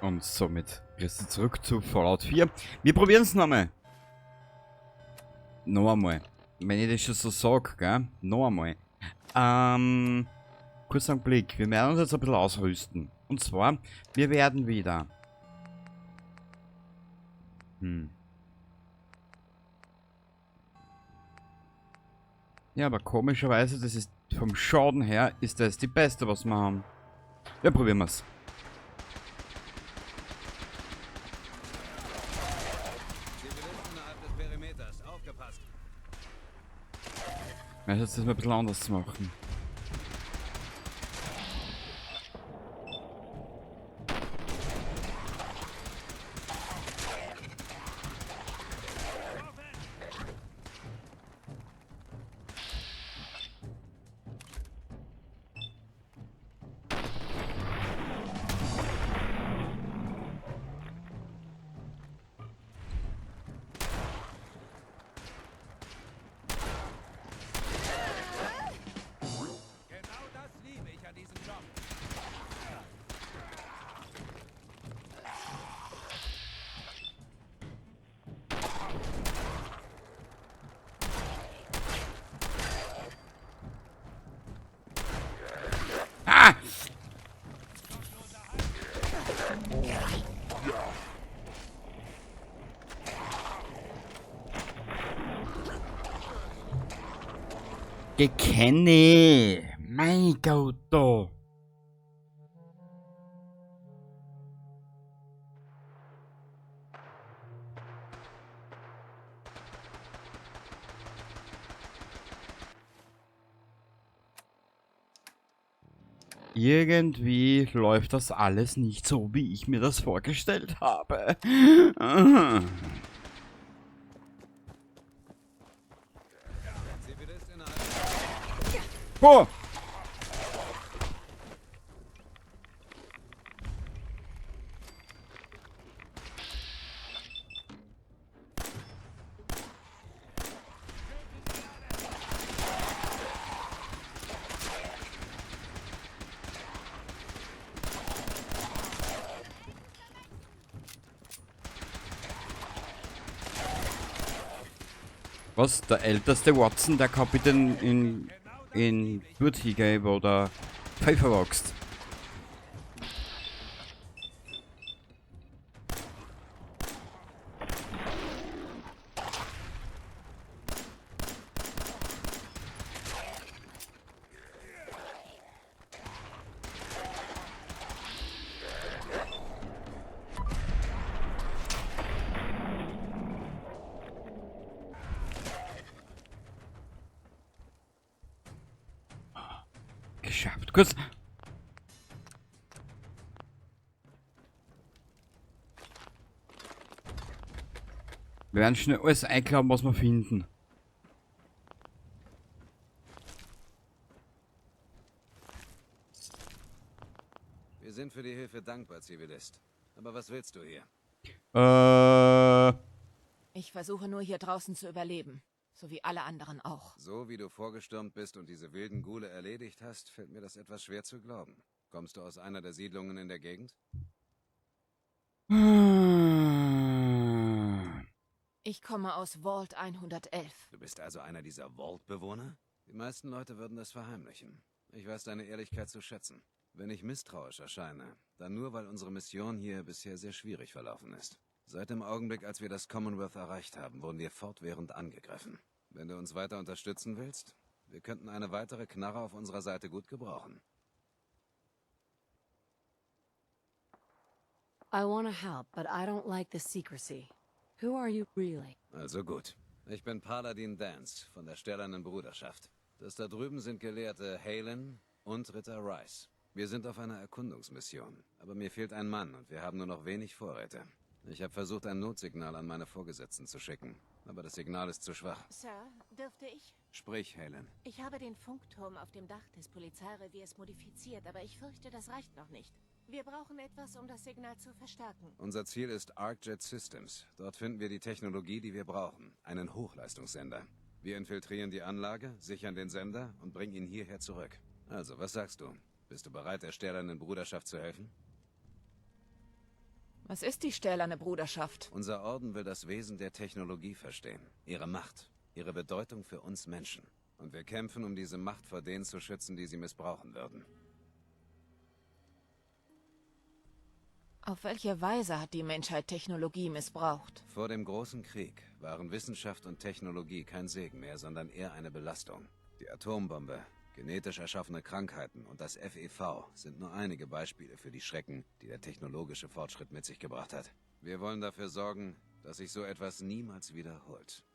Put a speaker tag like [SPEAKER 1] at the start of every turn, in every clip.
[SPEAKER 1] Und somit grüß dich zurück zu Fallout 4. Wir probieren es nochmal. Noch einmal. Wenn ich das schon so sage, gell? Noch einmal. Kurz einen Blick. Wir werden uns jetzt ein bisschen ausrüsten. Und zwar, wir werden wieder... Ja, aber komischerweise, das ist vom Schaden her, ist das die beste, was wir haben. Ja, probieren wir's. Ja, jetzt ist mal ein bisschen anders zu machen. Ah! Gekenne! Mein Gott, da! Irgendwie läuft das alles nicht so, wie ich mir das vorgestellt habe. Oh! Was? Der älteste Watson, der Kapitän in Burtige, wo der Pfeifer wächst. Geschafft. Kurz. Wir werden schnell alles einklappen, was wir finden.
[SPEAKER 2] Wir sind für die Hilfe dankbar, Zivilist. Aber was willst du hier?
[SPEAKER 3] Ich versuche nur hier draußen zu überleben. So wie alle anderen auch.
[SPEAKER 2] So wie du vorgestürmt bist und diese wilden Ghule erledigt hast, fällt mir das etwas schwer zu glauben. Kommst du aus einer der Siedlungen in der Gegend?
[SPEAKER 3] Ich komme aus Vault 111.
[SPEAKER 2] Du bist also einer dieser Vault-Bewohner? Die meisten Leute würden das verheimlichen. Ich weiß deine Ehrlichkeit zu schätzen. Wenn ich misstrauisch erscheine, dann nur, weil unsere Mission hier bisher sehr schwierig verlaufen ist. Seit dem Augenblick, als wir das Commonwealth erreicht haben, wurden wir fortwährend angegriffen. Wenn du uns weiter unterstützen willst, wir könnten eine weitere Knarre auf unserer Seite gut gebrauchen.
[SPEAKER 4] I want to help, but I don't like the secrecy. Who are you really?
[SPEAKER 2] Also gut. Ich bin Paladin Dance von der Sternernen Bruderschaft. Das da drüben sind Gelehrte Halen und Ritter Rice. Wir sind auf einer Erkundungsmission, aber mir fehlt ein Mann und wir haben nur noch wenig Vorräte. Ich habe versucht, ein Notsignal an meine Vorgesetzten zu schicken, aber das Signal ist zu schwach.
[SPEAKER 5] Sir, dürfte ich?
[SPEAKER 2] Sprich, Halen.
[SPEAKER 5] Ich habe den Funkturm auf dem Dach des Polizeireviers modifiziert, aber ich fürchte, das reicht noch nicht. Wir brauchen etwas, um das Signal zu verstärken.
[SPEAKER 2] Unser Ziel ist ArcJet Systems. Dort finden wir die Technologie, die wir brauchen. Einen Hochleistungssender. Wir infiltrieren die Anlage, sichern den Sender und bringen ihn hierher zurück. Also, was sagst du? Bist du bereit, der Sternernen Bruderschaft zu helfen?
[SPEAKER 3] Was ist die stählerne Bruderschaft?
[SPEAKER 2] Unser Orden will das Wesen der Technologie verstehen. Ihre Macht, ihre Bedeutung für uns Menschen. Und wir kämpfen, um diese Macht vor denen zu schützen, die sie missbrauchen würden.
[SPEAKER 3] Auf welche Weise hat die Menschheit Technologie missbraucht?
[SPEAKER 2] Vor dem großen Krieg waren Wissenschaft und Technologie kein Segen mehr, sondern eher eine Belastung. Die Atombombe, genetisch erschaffene Krankheiten und das FEV sind nur einige Beispiele für die Schrecken, die der technologische Fortschritt mit sich gebracht hat. Wir wollen dafür sorgen, dass sich so etwas niemals wiederholt.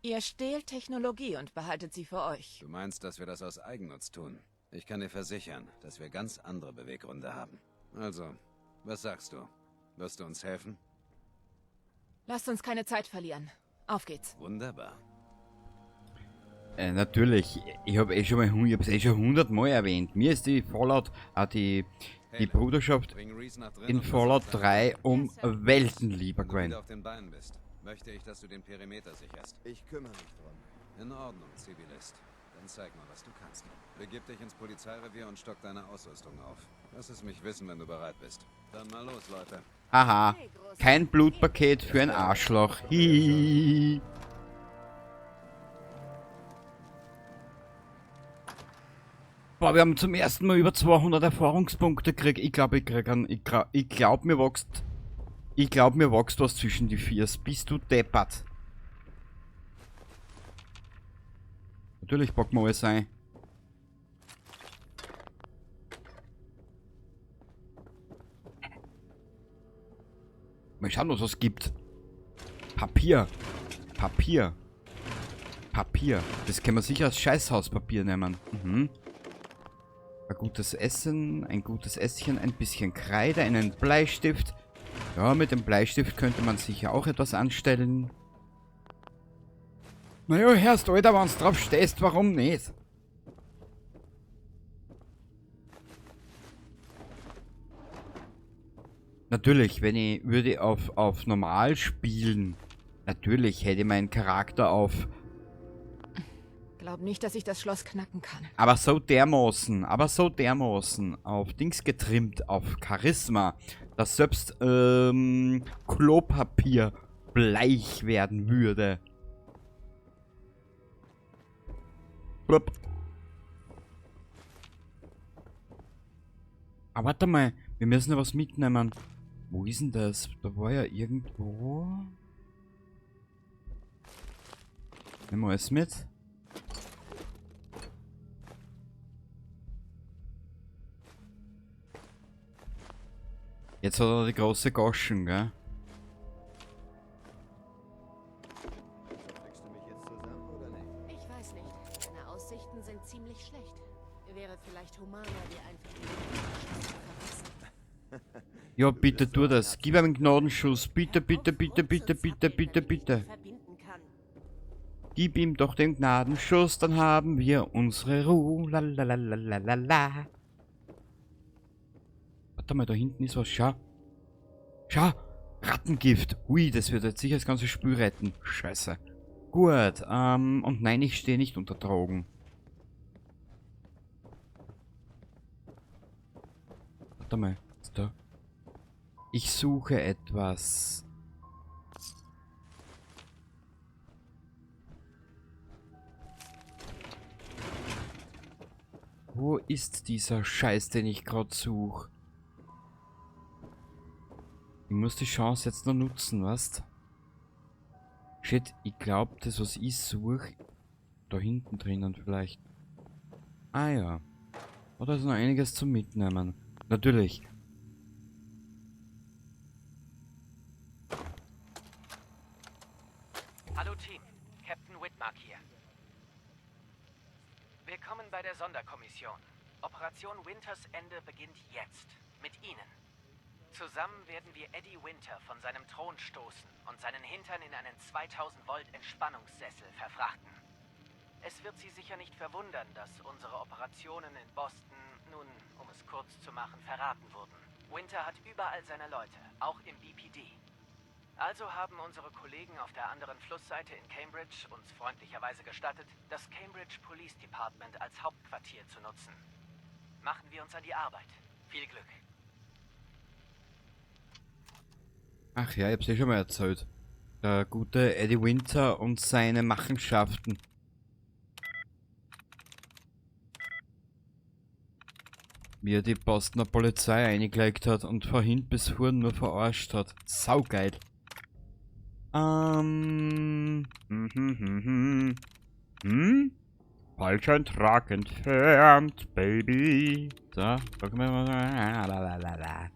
[SPEAKER 3] Ihr stehlt Technologie und behaltet sie für euch.
[SPEAKER 2] Du meinst, dass wir das aus Eigennutz tun? Ich kann dir versichern, dass wir ganz andere Beweggründe haben. Also, was sagst du? Wirst du uns helfen?
[SPEAKER 3] Lasst uns keine Zeit verlieren. Auf geht's.
[SPEAKER 2] Wunderbar.
[SPEAKER 1] Natürlich. Ich habe eh schon 100-mal erwähnt. Mir ist die Fallout, die Bruderschaft
[SPEAKER 2] Bring Reese nach drin
[SPEAKER 1] in
[SPEAKER 2] und
[SPEAKER 1] Fallout
[SPEAKER 2] versuch
[SPEAKER 1] 3 um
[SPEAKER 3] Yes, Sir.
[SPEAKER 1] Welten lieber
[SPEAKER 2] Wenn du
[SPEAKER 1] gewesen.
[SPEAKER 2] wieder auf den Beinen bist, möchte ich, dass du den Perimeter sicherst.
[SPEAKER 6] Ich kümmere mich drum.
[SPEAKER 2] In Ordnung, Zivilist. Dann zeig mal, was du kannst. Begib dich ins Polizeirevier und stock deine Ausrüstung auf. Lass es mich wissen, wenn du bereit bist. Dann mal los, Leute.
[SPEAKER 1] Aha. Kein Blutpaket für ein Arschloch. Hihihi. Boah, wir haben zum ersten Mal über 200 Erfahrungspunkte gekriegt. Ich glaube, ich glaube, mir wächst was zwischen die Viers. Bist du deppert? Natürlich packen wir alles ein. Mal schauen, was es gibt. Papier. Papier. Papier. Das können wir sicher als Scheißhauspapier nehmen. Mhm. Ein gutes Essen, ein gutes Esschen, ein bisschen Kreide, einen Bleistift. Ja, mit dem Bleistift könnte man sicher auch etwas anstellen. Naja, Herrst, Alter, wenn du drauf stehst, warum nicht? Natürlich, wenn ich würde auf normal spielen, natürlich hätte ich meinen Charakter auf,
[SPEAKER 3] Glaub nicht, dass ich das Schloss knacken kann.
[SPEAKER 1] aber so dermaßen auf Dings getrimmt, auf Charisma, dass selbst Klopapier bleich werden würde. Blub. Aber warte mal, wir müssen ja was mitnehmen. Wo ist denn das? Da war ja irgendwo. Nehmen wir es mit. Jetzt hat er die große Goschen, gell?
[SPEAKER 6] Kriegst du mich jetzt zusammen oder nicht?
[SPEAKER 5] Ich weiß nicht. Deine Aussichten sind ziemlich schlecht. Wäre vielleicht humaner, dir einfach die zu verpassen.
[SPEAKER 1] Ja, bitte tu das. Gib ihm einen Gnadenschuss. Bitte, bitte, bitte, bitte, bitte, bitte, bitte.
[SPEAKER 5] Verbinden kann.
[SPEAKER 1] Gib ihm doch den Gnadenschuss, dann haben wir unsere Ruhe. Lalalala. Warte mal, da hinten ist was. Schau. Schau. Rattengift. Ui, das wird jetzt sicher das ganze Spiel retten. Scheiße. Gut, und nein, ich stehe nicht unter Drogen. Warte mal, ist da? Ich suche etwas. Wo ist dieser Scheiß, den ich gerade suche? Ich muss die Chance jetzt noch nutzen, weißt? Shit, ich glaube, das, was ich suche, da hinten drinnen vielleicht. Ah ja. Oder ist noch einiges zum Mitnehmen. Natürlich.
[SPEAKER 7] Hallo Team, Captain Whitmark hier. Willkommen bei der Sonderkommission. Operation Winters Ende beginnt jetzt. Mit Ihnen. Zusammen werden wir Eddie Winter von seinem Thron stoßen und seinen Hintern in einen 2000 Volt Entspannungssessel verfrachten. Es wird Sie sicher nicht verwundern, dass unsere Operationen in Boston, nun, um es kurz zu machen, verraten wurden. Winter hat überall seine Leute, auch im BPD. Also haben unsere Kollegen auf der anderen Flussseite in Cambridge uns freundlicherweise gestattet, das Cambridge Police Department als Hauptquartier zu nutzen. Machen wir uns an die Arbeit. Viel Glück.
[SPEAKER 1] Ach ja, ich hab's eh schon mal erzählt. Der gute Eddie Winter und seine Machenschaften. Wie er die Bostoner Polizei eingelegt hat und von hinten bis vorn nur verarscht hat. Saugeil. Fallscheintrag entfernt, Baby. So, sag mir mal.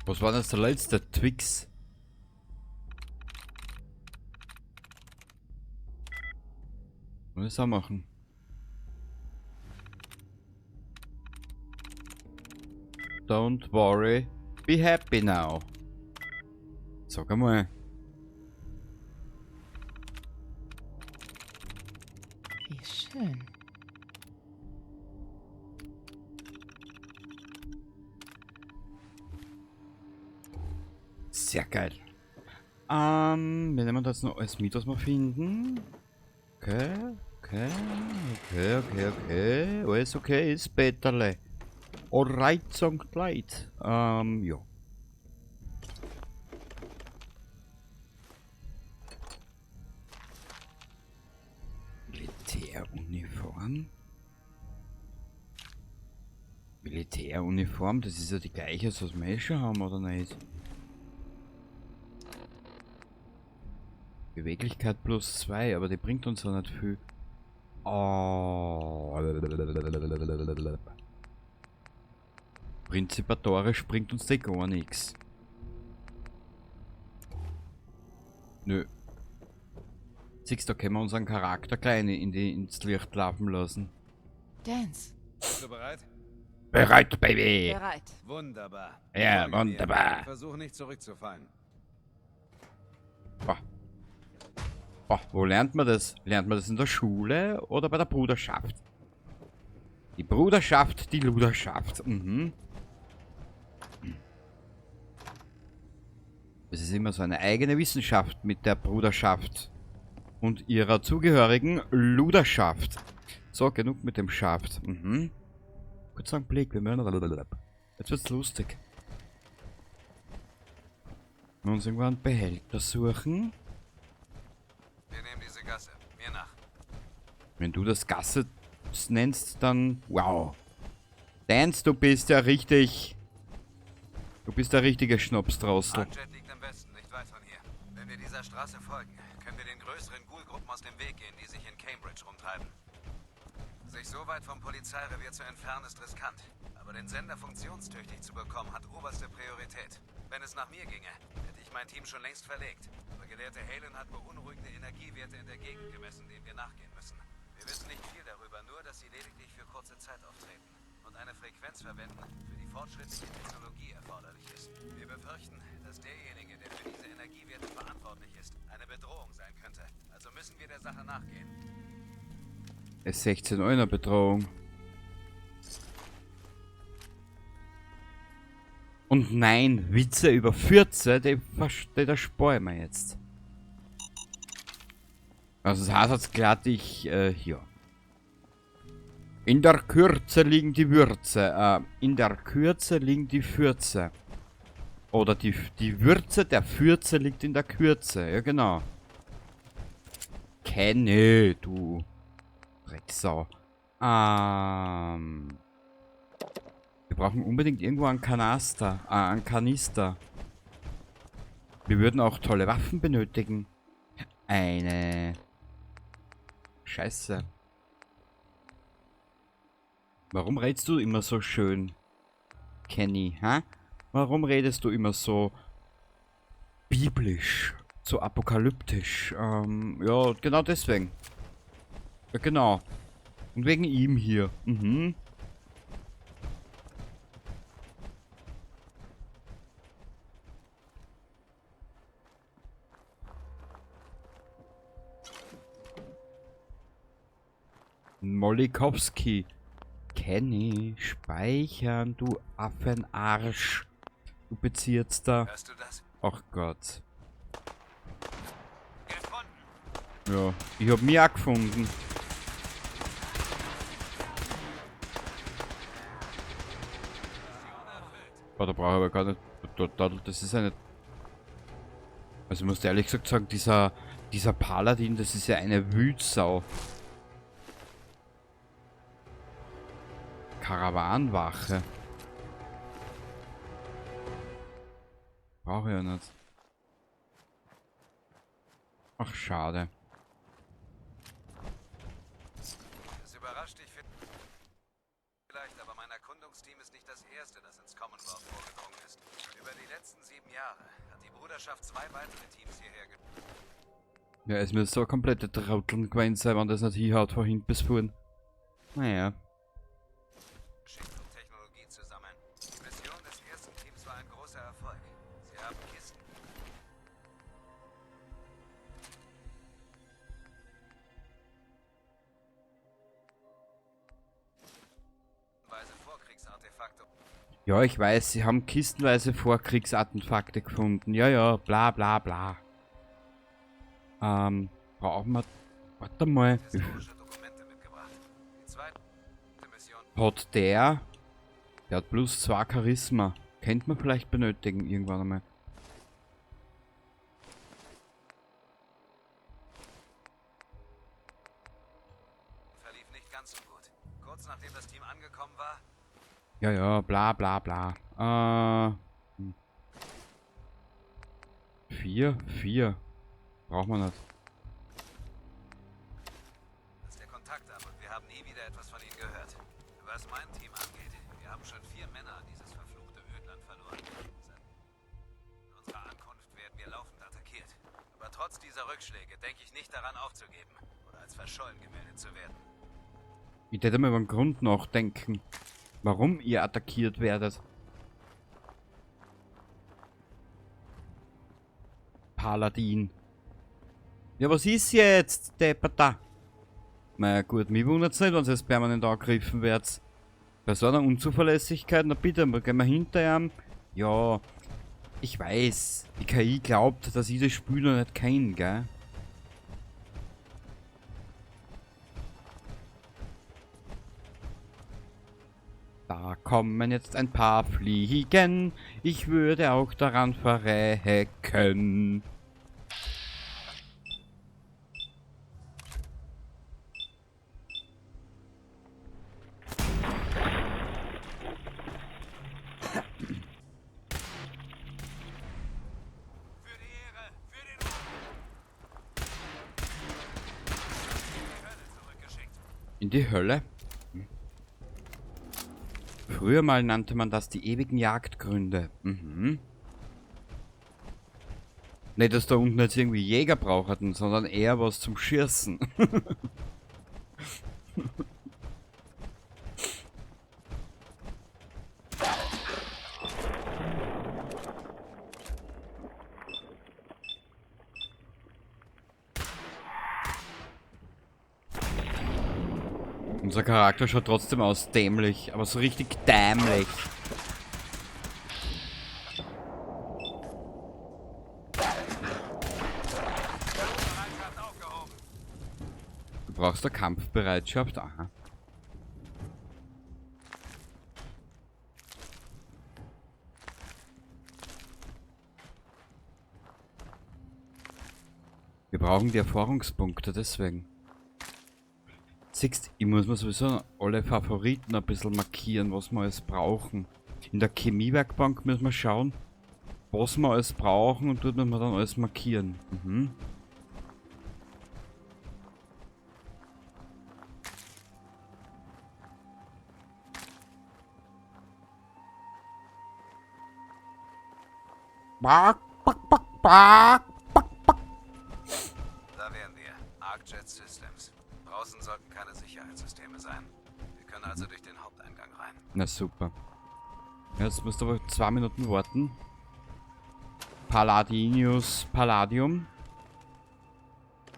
[SPEAKER 1] Was war das der letzte? Twix? Was soll ich auch machen? Don't worry, be happy now. Sag einmal.
[SPEAKER 3] Wie schön.
[SPEAKER 1] Sehr geil. Wir nehmen das noch alles mit, was wir finden. Okay. Alles okay ist, Peterle. Alright, Sankt Leid. Ja. Militäruniform. Militäruniform, das ist ja die gleiche, was wir eh schon haben, oder nicht? Beweglichkeit plus 2, aber die bringt uns ja nicht viel. Oh. Prinzipatorisch bringt uns die gar nichts. Nö. Siehst du, da können wir unseren Charakter klein ins Licht laufen lassen.
[SPEAKER 3] Dance.
[SPEAKER 2] Bist du bereit?
[SPEAKER 1] Bereit, Baby!
[SPEAKER 3] Bereit.
[SPEAKER 2] Wunderbar.
[SPEAKER 1] Ja,
[SPEAKER 2] Folge mir.
[SPEAKER 1] wunderbar.
[SPEAKER 2] Versuch nicht zurückzufallen.
[SPEAKER 1] Boah. Boah, wo lernt man das? Lernt man das in der Schule oder bei der Bruderschaft? Die Bruderschaft, die Luderschaft. Mhm. Es ist immer so eine eigene Wissenschaft mit der Bruderschaft und ihrer zugehörigen Luderschaft. So, genug mit dem Schaft. Mhm. Kurz einen Blick. Jetzt wird's lustig. Wir uns irgendwann einen Behälter suchen.
[SPEAKER 2] Wir nehmen diese Gasse. Mir nach.
[SPEAKER 1] Wenn du das Gasse nennst, dann wow. Dance, du bist ja richtig. Du bist der richtige Schnapsdrossel.
[SPEAKER 2] Arjet liegt am besten, nicht weit von hier. Wenn wir dieser Straße folgen, können wir den größeren Ghoul-Gruppen aus dem Weg gehen, die sich in Cambridge rumtreiben. Sich so weit vom Polizeirevier zu entfernen, ist riskant. Aber den Sender funktionstüchtig zu bekommen, hat oberste Priorität. Wenn es nach mir ginge, hätte ich mein Team schon längst verlegt. Aber Gelehrte Halen hat beunruhigende Energiewerte in der Gegend gemessen, denen wir nachgehen müssen. Wir wissen nicht viel darüber, nur dass sie lediglich für kurze Zeit auftreten und eine Frequenz verwenden, für die fortschrittliche Technologie erforderlich ist. Wir befürchten, dass derjenige, der für diese Energiewerte verantwortlich ist, eine Bedrohung sein könnte. Also müssen wir der Sache nachgehen.
[SPEAKER 1] Es ist 16 Euro Bedrohung. Und nein, Witze über 14, die sparen wir jetzt. Also das heißt jetzt glatt ich hier. In der Kürze liegen die Würze. In der Kürze liegen die Fürze. Oder die Würze der Fürze liegt in der Kürze. Ja, genau. Kenne, du Drecksau. Wir brauchen unbedingt irgendwo einen Kanister. Einen Kanister. Wir würden auch tolle Waffen benötigen. Eine... Scheiße. Warum redest du immer so schön, Kenny, hä? Warum redest du immer so biblisch, so apokalyptisch? Ja, genau deswegen. Ja, genau. Und wegen ihm hier. Mhm. Molikowski. Kenny, speichern, du Affenarsch. Du Bezirkster.
[SPEAKER 2] Hörst du das?
[SPEAKER 1] Ach Gott.
[SPEAKER 2] Gefunden.
[SPEAKER 1] Ja, ich hab mich auch gefunden. Oh, da brauche ich aber gar nicht. Das ist ja nicht. Also ich muss ehrlich gesagt sagen, dieser Paladin, das ist ja eine Wütsau. Karawanenwache. Brauche ich ja nicht. Ach, schade.
[SPEAKER 2] Es überrascht dich vielleicht, aber mein Erkundungsteam ist nicht das erste, das ins Commonwealth vorgedrungen ist. Über die letzten 7 Jahre hat die Bruderschaft 2 weitere Teams hierher
[SPEAKER 1] Ja, es müsste so eine komplette Trauteln gewesen sein, wenn das nicht hinhaut von hinten bis vorn. Naja.
[SPEAKER 2] geschickt, um Technologie zu sammeln. Die Mission des ersten Teams war ein großer Erfolg. Sie haben Kisten. Vorkriegsartefakte.
[SPEAKER 1] Ja, ich weiß, sie haben kistenweise Vorkriegsartefakte gefunden. Ja, ja, bla bla bla. Brauchen wir... Warte mal.
[SPEAKER 2] Historische Dokumente mitgebracht. Die zweite Mission.
[SPEAKER 1] Hat der... Der hat plus 2 Charisma. Könnte man vielleicht benötigen irgendwann einmal.
[SPEAKER 2] Verlief nicht ganz so gut. Kurz nachdem das Team angekommen war,
[SPEAKER 1] Ja, ja, bla bla bla. 4. Braucht man nicht.
[SPEAKER 2] ist der Kontakt ab und wir haben nie wieder etwas von ihnen gehört. Was mein Team angeht, wir haben schon 4 Männer an dieses verfluchte Ödland verloren. Seit unserer Ankunft werden wir laufend attackiert. Aber trotz dieser Rückschläge denke ich nicht daran aufzugeben oder als verschollen gemeldet zu werden.
[SPEAKER 1] Ich hätte mir über den Grund nachdenken, warum ihr attackiert werdet. Paladin. Ja, was ist jetzt, Deppata? Na ja, gut, mich wundert's nicht, wenn ihr jetzt permanent angegriffen werdet. Bei so einer Unzuverlässigkeit, na bitte, gehen wir hinter ihm. Ja, ich weiß, die KI glaubt, dass ich das Spiel noch nicht kenne, gell? Da kommen jetzt ein paar Fliegen. Ich würde auch daran verrecken.
[SPEAKER 2] Für die Ehre, für den Ruhm! Zurückgeschickt.
[SPEAKER 1] In die Hölle? Früher mal nannte man das die ewigen Jagdgründe. Mhm. Nicht, dass da unten jetzt irgendwie Jäger brauchten, sondern eher was zum Schießen. Unser Charakter schaut trotzdem aus dämlich, aber so richtig dämlich.
[SPEAKER 2] Bereitschaft aufgehoben.
[SPEAKER 1] Du brauchst eine Kampfbereitschaft. Aha. Wir brauchen die Erfahrungspunkte, deswegen. Siehst, ich muss mir sowieso alle Favoriten ein bisschen markieren, was wir alles brauchen. In der Chemiewerkbank müssen wir schauen, was wir alles brauchen und dort müssen wir dann alles markieren. Mhm. Bark, bark, bark, bark.
[SPEAKER 2] Da wären wir. ArcJet Systems. Draußen sollten keine Sicherheitssysteme sein. Wir können also durch den Haupteingang rein.
[SPEAKER 1] Na super. Jetzt musst du aber 2 Minuten warten. Palladium.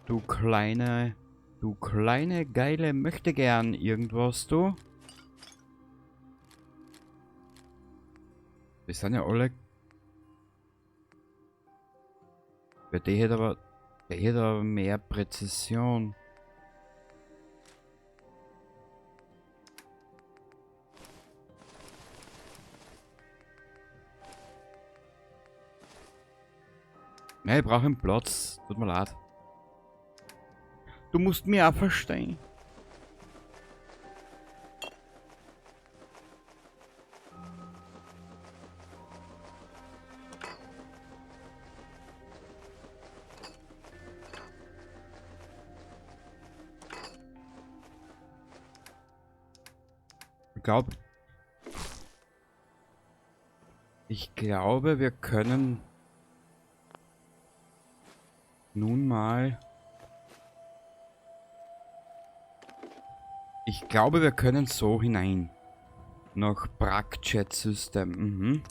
[SPEAKER 1] Du kleine geile möchte gern irgendwas, du. Wir sind ja alle Weil der hätte aber mehr Präzision. Ne, ich brauche einen Platz. Tut mir leid. Du musst mir auch verstehen. Ich glaube, wir können nun mal. Ich glaube, wir können so hinein. Nach Brack-Chat System. Mhm.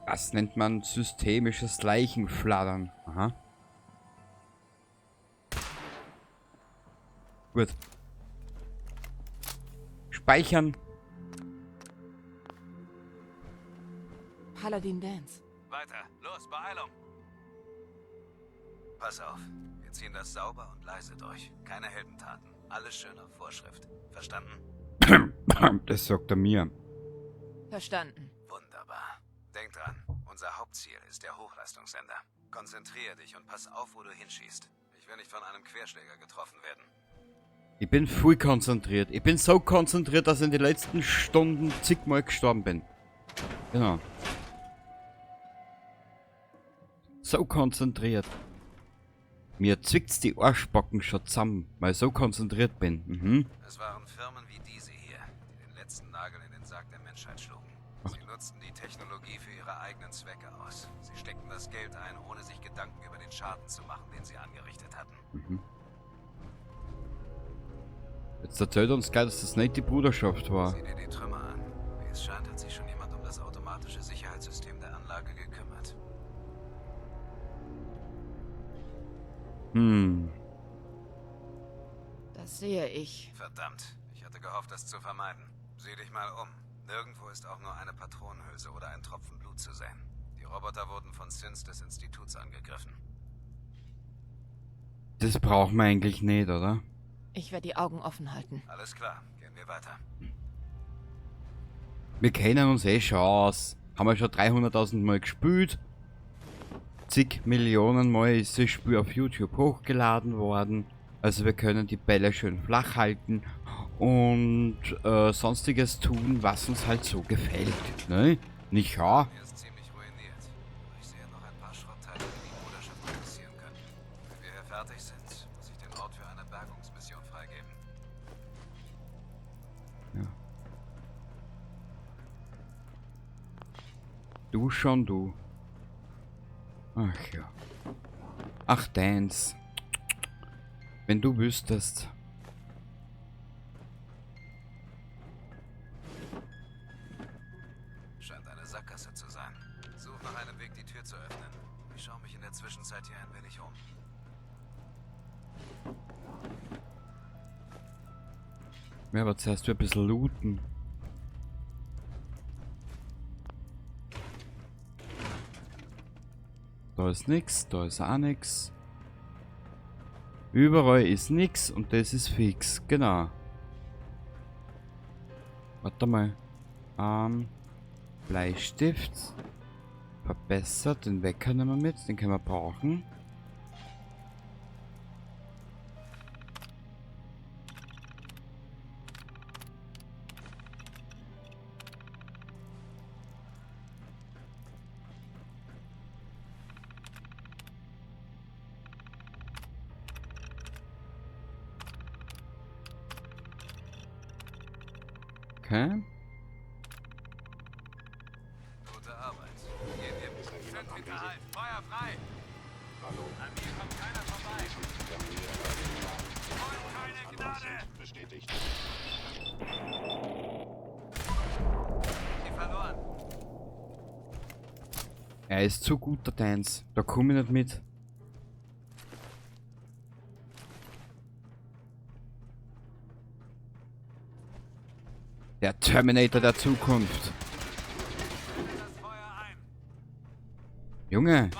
[SPEAKER 1] Das nennt man systemisches Leichenflattern. Aha. Gut. Speichern.
[SPEAKER 3] Paladin Dance.
[SPEAKER 2] Weiter. Los, Beeilung. Pass auf. Wir ziehen das sauber und leise durch. Keine Heldentaten. Alles schön auf Vorschrift. Verstanden?
[SPEAKER 1] Das sagt er mir.
[SPEAKER 3] Verstanden.
[SPEAKER 2] Wunderbar. Denk dran. Unser Hauptziel ist der Hochleistungssender. Konzentriere dich und pass auf, wo du hinschießt. Ich will nicht von einem Querschläger getroffen werden.
[SPEAKER 1] Ich bin voll konzentriert. Ich bin so konzentriert, dass ich in den letzten Stunden zigmal gestorben bin. Genau. So konzentriert. Mir zwickt's die Arschbacken schon zusammen, weil ich so konzentriert bin. Mhm.
[SPEAKER 2] Es waren Firmen wie diese hier, die den letzten Nagel in den Sarg der Menschheit schlugen. Sie nutzten die Technologie für ihre eigenen Zwecke aus. Sie steckten das Geld ein, ohne sich Gedanken über den Schaden zu machen, den sie angerichtet hatten.
[SPEAKER 1] Mhm. Jetzt erzählt uns gleich, dass das nicht die Bruderschaft war.
[SPEAKER 2] Sieh dir die Trümmer an. Wie es scheint, hat sich schon jemand um das automatische Sicherheitssystem der Anlage gekümmert.
[SPEAKER 3] Das sehe ich.
[SPEAKER 2] Verdammt, ich hatte gehofft, das zu vermeiden. Sieh dich mal um. Nirgendwo ist auch nur eine Patronenhülse oder ein Tropfen Blut zu sehen. Die Roboter wurden von Synths des Instituts angegriffen.
[SPEAKER 1] Das brauchen wir eigentlich nicht, oder?
[SPEAKER 3] Ich werde die Augen offen halten.
[SPEAKER 2] Alles klar, gehen wir weiter.
[SPEAKER 1] Wir kennen uns eh schon aus. Haben wir schon 300.000 Mal gespielt. Zig Millionen Mal ist das Spiel auf YouTube hochgeladen worden. Also wir können die Bälle schön flach halten und sonstiges tun, was uns halt so gefällt. Ne? Nicht wahr?
[SPEAKER 2] Er ist ziemlich ruiniert. Aber ich sehe noch ein paar Schrottteile, die die Bruderschaft interessieren können. Wenn wir hier fertig sind, muss ich den Ort für eine Bergungsmission freigeben.
[SPEAKER 1] Ja. Du schon, du. Ach ja. Ach, Dance. Wenn du wüsstest.
[SPEAKER 2] Scheint eine Sackgasse zu sein. Such nach einem Weg, die Tür zu öffnen. Ich schaue mich in der Zwischenzeit hier ein wenig um.
[SPEAKER 1] Ja, aber zuerst ein bisschen looten. Da ist nix, da ist auch nix. Überall ist nix und das ist fix, genau. Warte mal. Bleistift. Verbessert, den Wecker nehmen wir mit, den können wir brauchen. Okay.
[SPEAKER 2] Gute Arbeit. Gehen wir Sind Hinterhalt. Feuer frei. Hallo. An mir kommt keiner vorbei. Und keine Gnade. Bestätigt. Die verloren.
[SPEAKER 1] Er ist zu gut, der Dance. Da komme ich nicht mit. Der Terminator der Zukunft.
[SPEAKER 2] Das Feuer ein.
[SPEAKER 1] Junge.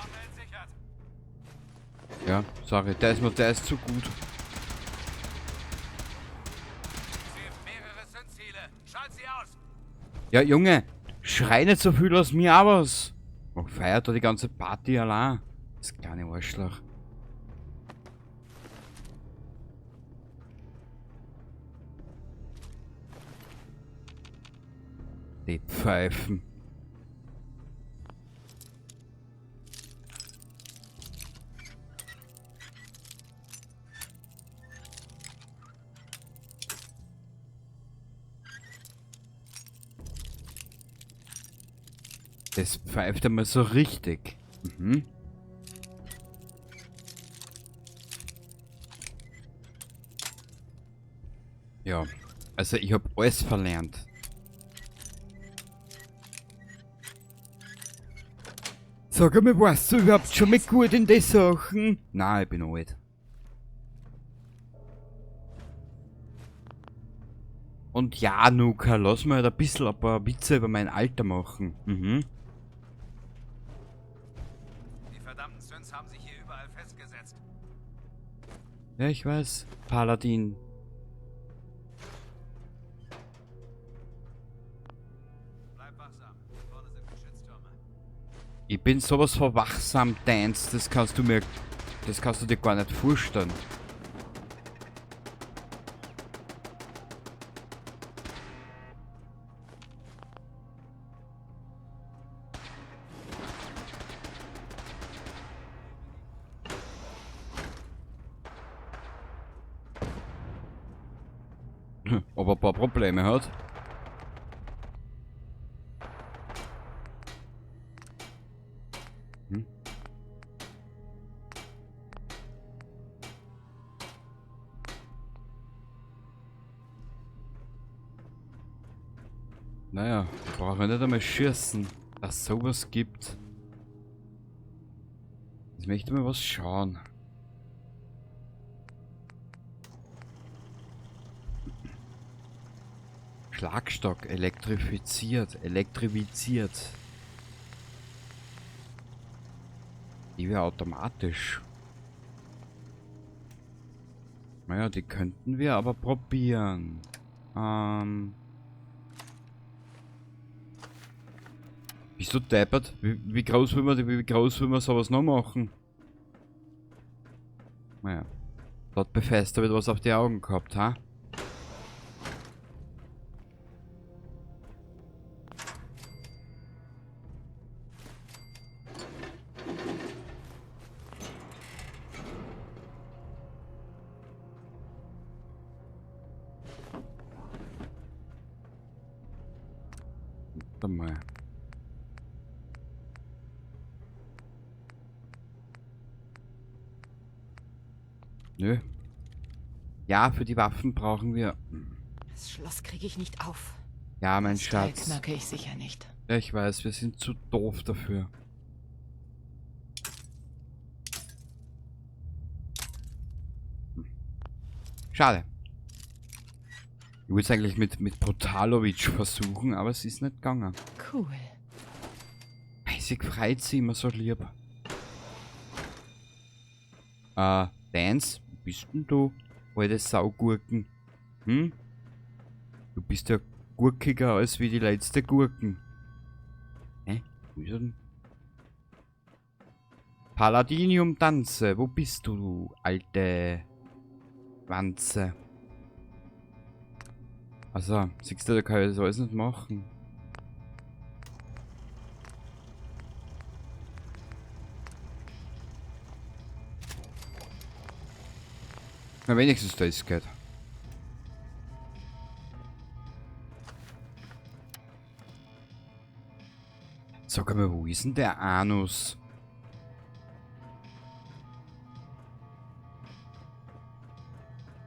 [SPEAKER 1] Ja, sorry, der ist zu gut. Ja, Junge, schrei nicht so viel aus mir aus. Oh, feiert da die ganze Party allein. Das kleine Arschloch. Die Pfeifen. Das pfeift einmal so richtig. Mhm. Ja, also ich habe alles verlernt. Sag einmal, warst du überhaupt schon mal gut in den Sachen? Nein, ich bin alt. Und ja, Nuka, lass mal halt ein bisschen ein paar Witze über mein Alter machen. Mhm.
[SPEAKER 2] Die verdammten Synths haben sich hier überall festgesetzt.
[SPEAKER 1] Ja, ich weiß. Paladin.
[SPEAKER 2] Bleib wachsam. Vorne sind Geschütztürme.
[SPEAKER 1] Ich bin sowas von wachsam, Dance, das kannst du dir gar nicht vorstellen. Aber ein paar Probleme hat. Hm? Naja, wir brauchen nicht einmal schießen, dass es sowas gibt. Jetzt möchte ich mal was schauen. Schlagstock, elektrifiziert. Die wäre automatisch. Naja, die könnten wir aber probieren. Bist du deppert? Wie groß will man sowas noch machen? Naja. Dort Befester wird was auf die Augen gehabt, ha? Warte mal. Nö. Ja, für die Waffen brauchen wir...
[SPEAKER 3] Das Schloss kriege ich nicht auf.
[SPEAKER 1] Ja, mein
[SPEAKER 3] Das Teil
[SPEAKER 1] Schatz.
[SPEAKER 3] knacke ich sicher nicht.
[SPEAKER 1] Ja, ich weiß, wir sind zu doof dafür. Schade. Ich wollte es eigentlich mit Brutalovic versuchen, aber es ist nicht gegangen.
[SPEAKER 3] Cool.
[SPEAKER 1] Sie freut sich immer so lieb. Dance, wo bist denn du, alte Saugurken? Hm? Du bist ja gurkiger als wie die letzte Gurken. Hä? Wo ist er denn? Paladinium Tanze, wo bist du, alte Wanze? Also, siehst du, da kann ich das alles nicht machen. Na, wenigstens das geht. Sag mal, wo ist denn der Anus?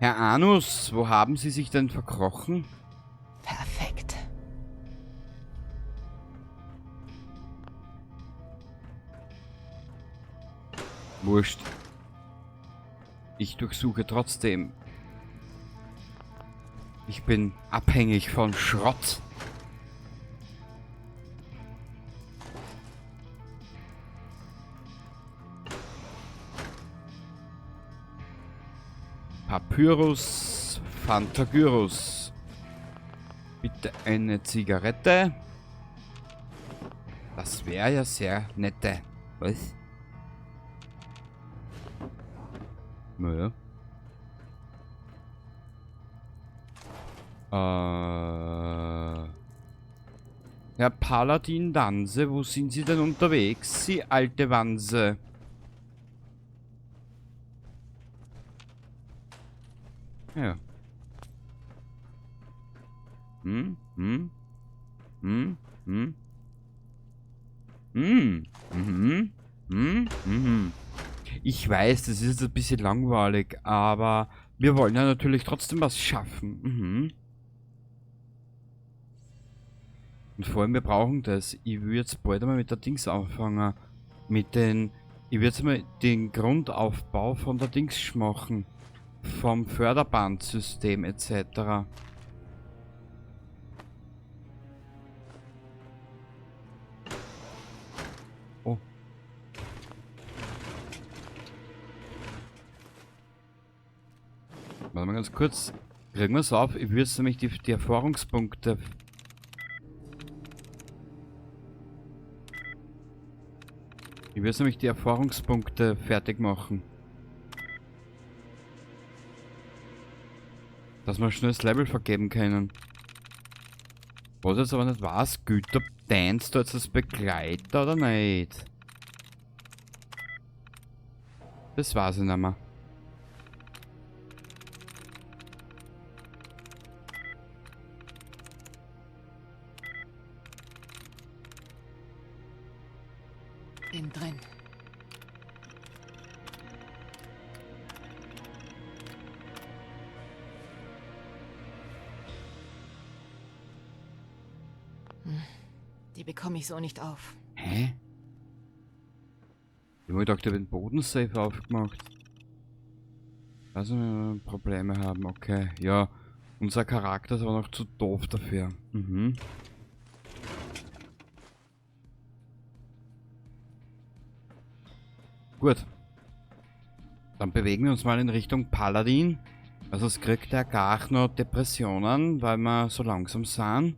[SPEAKER 1] Herr Anus, wo haben Sie sich denn verkrochen?
[SPEAKER 3] Perfekt.
[SPEAKER 1] Wurscht. Ich durchsuche trotzdem. Ich bin abhängig von Schrott. Papyrus Phantagyrus. Bitte eine Zigarette. Das wäre ja sehr nette. Was? Naja. Herr Paladin Danse, wo sind Sie denn unterwegs, Sie alte Wanse? Ja. Ich weiß, das ist jetzt ein bisschen langweilig, aber wir wollen ja natürlich trotzdem was schaffen. Und vor allem, wir brauchen das. Ich will jetzt bald einmal mit der Dings anfangen. Ich will jetzt mal den Grundaufbau von der Dings machen. Vom Förderbandsystem etc. Oh. Warte mal ganz kurz. Kriegen wir es auf? Ich will jetzt nämlich die Erfahrungspunkte. Ich will jetzt nämlich die Erfahrungspunkte fertig machen. Dass wir schnell das Level vergeben können. Was jetzt aber nicht weiß, Güter Dance da jetzt als Begleiter oder nicht? Das weiß ich nicht mehr.
[SPEAKER 3] Bin drin. Die bekomme ich so nicht auf.
[SPEAKER 1] Hä? Ich habe mir gedacht, ich habe den Bodensafe aufgemacht. Also Probleme haben, okay. Ja, unser Charakter ist aber noch zu doof dafür. Gut. Dann bewegen wir uns mal in Richtung Paladin. Also es kriegt er gar noch Depressionen, weil wir so langsam sind.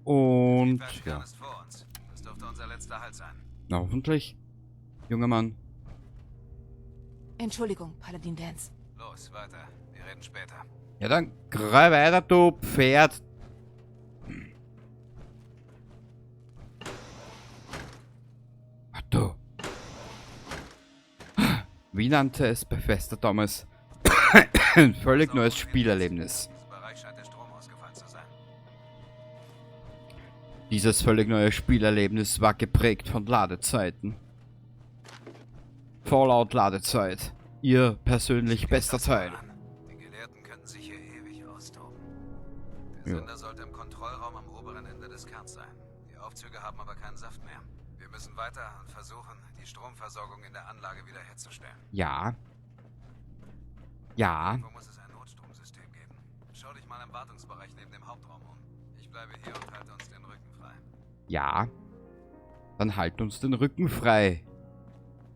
[SPEAKER 1] Und ja.
[SPEAKER 2] ist vor uns. Das dürfte unser letzter Halt sein.
[SPEAKER 1] Na hoffentlich. Junger Mann.
[SPEAKER 3] Entschuldigung, Paladin Dance.
[SPEAKER 2] Los, weiter. Wir reden später.
[SPEAKER 1] Ja dann grei weiter, du Pferd. Ach du. Wie nannte es Bethesda damals? Ein völlig neues Spielerlebnis.
[SPEAKER 2] Im Bereich scheint der Strom ausgefallen zu sein.
[SPEAKER 1] Dieses völlig neue Spielerlebnis war geprägt von Ladezeiten. Fallout-Ladezeit. Ihr persönlich bester Teil.
[SPEAKER 2] Die Gelehrten könnten sich hier ewig austoben. Der
[SPEAKER 1] Ja.
[SPEAKER 2] Sender sollte im Kontrollraum am oberen Ende des Kerns sein. Die Aufzüge haben aber keinen Saft mehr. Wir müssen weiter und versuchen, die Stromversorgung in der Anlage wiederherzustellen.
[SPEAKER 1] Ja. Ja.
[SPEAKER 2] Irgendwo muss es ein Notstromsystem geben. Schau dich mal im Wartungsbereich neben dem Hauptraum um. Ich bleibe hier und halte uns den Rücken frei.
[SPEAKER 1] Ja. Dann halt uns den Rücken frei.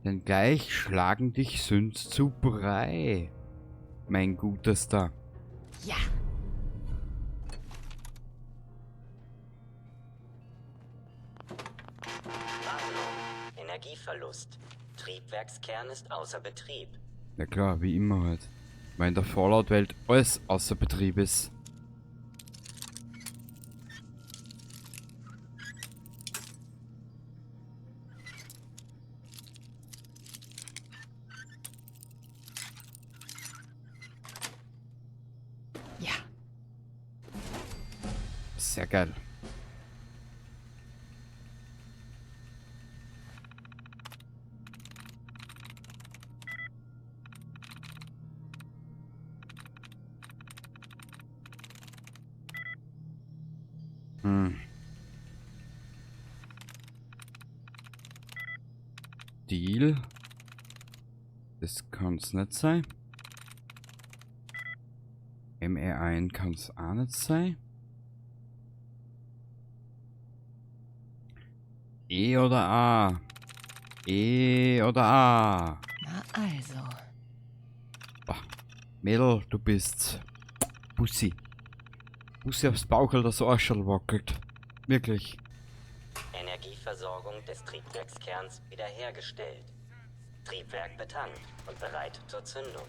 [SPEAKER 1] Denn gleich schlagen dich Sünd zu Brei. Mein Gutester.
[SPEAKER 3] Ja.
[SPEAKER 8] Warnung. Energieverlust. Triebwerkskern ist außer Betrieb.
[SPEAKER 1] Ja klar, wie immer halt. Weil in der Fallout-Welt alles außer Betrieb ist.
[SPEAKER 3] Ja.
[SPEAKER 1] Sehr geil. Deal. Das kann's nicht sein. MR1 kann's auch nicht sein. E oder A? E oder A?
[SPEAKER 3] Na also.
[SPEAKER 1] Boah. Mädel, du bist Bussi. Bussi aufs Bauchel, das Arschel wackelt. Wirklich.
[SPEAKER 8] Energieversorgung des Triebwerkskerns wiederhergestellt. Triebwerk betankt und bereit zur Zündung.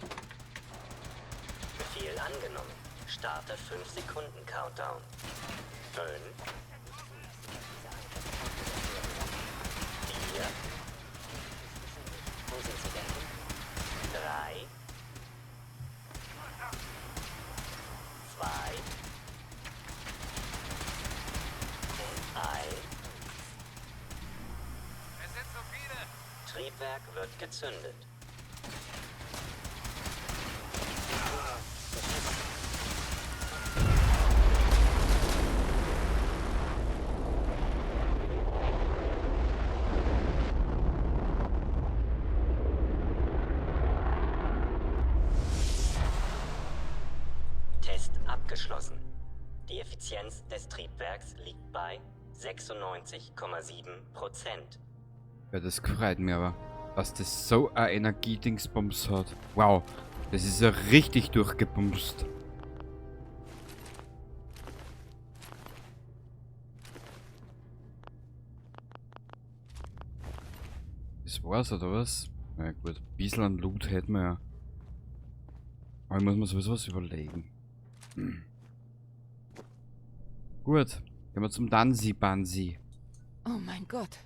[SPEAKER 8] Befehl angenommen. Starte 5 Sekunden Countdown. 5. 4. Wo sind sie denn? 3. 2. Und 1.
[SPEAKER 7] Es sind so viele!
[SPEAKER 8] Triebwerk wird gezündet. Test abgeschlossen. Die Effizienz des Triebwerks liegt bei 96,7%.
[SPEAKER 1] Ja, das gefreut mir aber. Dass das so ein Energiedingsbums hat. Wow. Das ist ja richtig durchgebumst. Das war's, oder was? Na ja, gut, ein bisschen an Loot hätten wir ja. Aber ich muss mir sowieso was überlegen. Gut, gehen wir zum Dansi Bansi.
[SPEAKER 3] Oh mein Gott.